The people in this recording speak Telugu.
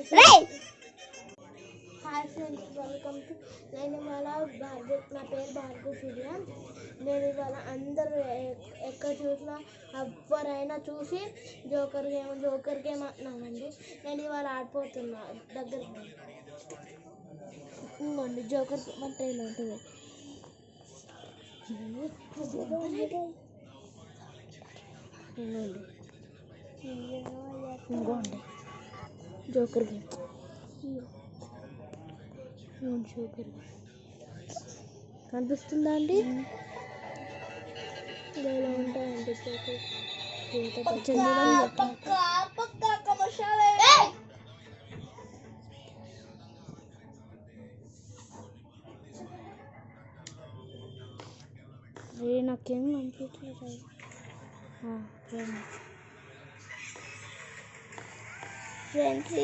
హాయ్ ఫ్రెండ్స్, వెల్కమ్ టు నేను ఇవాళ నా పేరు భార్గవ్ సూర్య. నేను ఇవాళ అందరూ ఎక్కడ చూసినా ఎవరైనా చూసి జోకర్ గేమ్ అంటున్నామండి. నేను ఇవాళ ఆడిపోతున్నా. దగ్గరికి ఇంకోండి జోకర్ గేమ్ అంటే ఇలా ఉంటుంది. ఇంకోండి జోకర్ గేమ్. కనిపిస్తుందా అండి? ఇలా ఉంటాయండి నాకేం కనిపించలేదు ఫ్రెండ్స్.